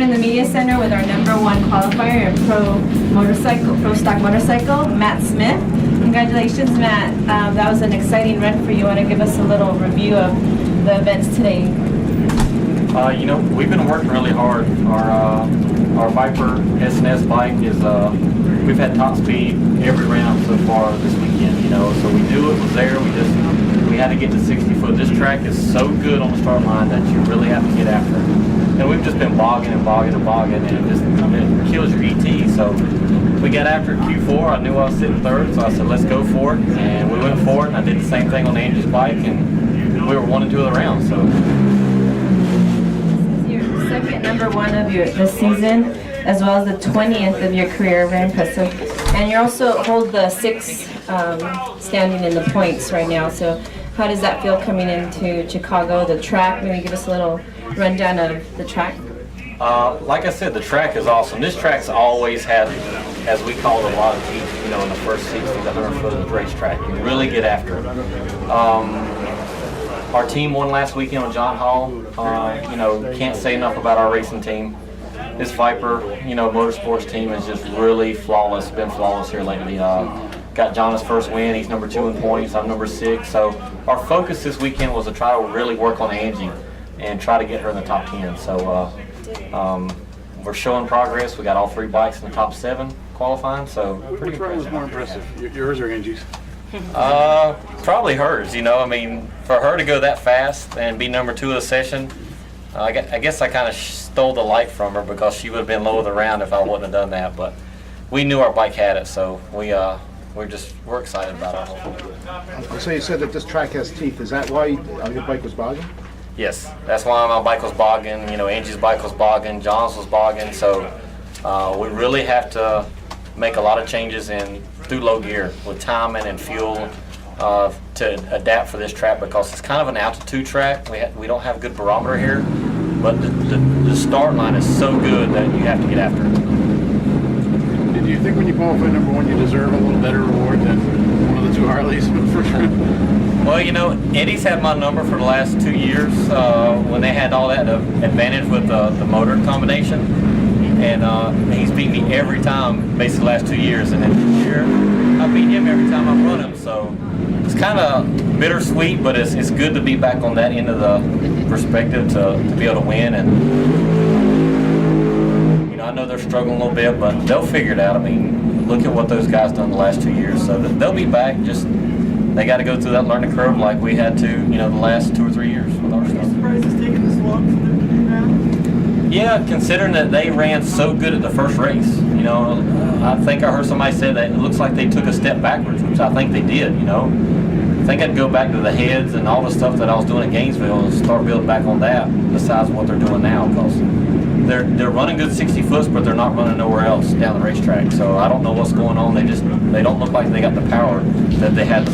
in the media center with our #1 qualifier in pro stock motorcycle, Matt Smith. Congratulations, Matt. That was an exciting run for you. Want to give us a little review of the events today? You know, we've been working really hard. Our Viper S&S bike is, we've had top speed every round so far this weekend, you know, so we knew it was there. We had to get to 60 foot. This track is so good on the start line that you really have to get after it. And we've just been bogging and bogging and bogging, and it kills your ET. So we got after Q4. I knew I was sitting third, so I said, let's go for it. And we went for it, and I did the same thing on Angie's bike, and we were 1 and 2 of the rounds. So this is your second #1 of this season, as well as the 20th of your career. Very impressive. And you also hold the 6th standing in the points right now. So how does that feel coming into Chicago, the track? Maybe give us a little rundown of the track. Like I said, the track is awesome. This track's always had, as we call it, a lot of heat, you know, in the first 60 to 100 foot of the racetrack. You really get after it. Our team won last weekend on John Hall. You know, can't say enough about our racing team. This Viper, you know, motorsports team is just really flawless, been flawless here lately. Got John his first win, he's #2 in points, I'm #6. So our focus this weekend was to try to really work on Angie and try to get her in the top 10. So we're showing progress. We got all 3 bikes in the top 7 qualifying, so pretty Which run was more impressive, yours or Angie's? Probably hers, you know. I mean, for her to go that fast and be #2 of the session, I guess I kind of stole the light from her, because she would have been low of the round if I wouldn't have done that. But we knew our bike had it, so we're excited about it. So you said that this track has teeth. Is that why your bike was bogging? Yes, that's why my bike was bogging. You know, Angie's bike was bogging, John's was bogging. So we really have to make a lot of changes through low gear with timing and fuel to adapt for this track, because it's kind of an altitude track. We don't have good barometer here, but the start line is so good that you have to get after it. Did you think when you qualified #1 you deserve a little better reward than one of the 2 Harleys in the first round? Well, you know, Eddie's had my number for the last 2 years when they had all that advantage with the motor combination. And he's beat me every time, basically the last 2 years. And then this year, I beat him every time I run him. So it's kind of bittersweet, but it's good to be back on that end of the perspective to be able to win. And you know, I know they're struggling a little bit, but they'll figure it out. I mean, look at what those guys done the last 2 years. So they'll be back. Just they got to go through that learning curve like we had to, you know, the last 2 or 3 years with our stuff. Are you surprised it's taking this long for them to be around? Yeah, considering that they ran so good at the first race. You know, I think I heard somebody say that it looks like they took a step backwards, which I think they did, you know. I think I'd go back to the heads and all the stuff that I was doing at Gainesville and start building back on that, besides what they're doing now, because they're running good 60 foots, but they're not running nowhere else down the racetrack. So I don't know what's going on. They don't look like they got the power that they had the